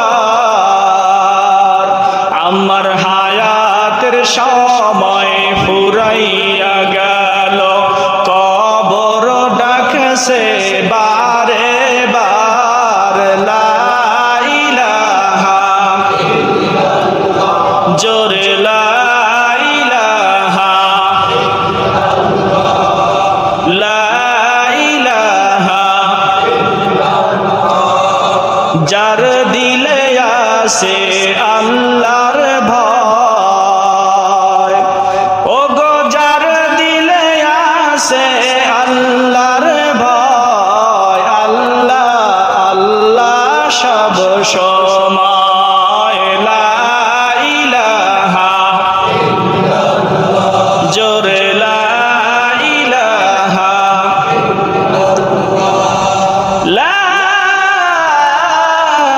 অন্ধকার আমার হায়াতের সময় ফুরাইয়া গেল কবর ডাকছে বারে বার লা ইলাহা জোরে লা ইলাহা লা ইলাহা যার দিলে আসে আল্লাহর ভয় ও গো যার দিলে আসে আল্লাহর ভয় আল্লাহ আল্লাহ সব সময়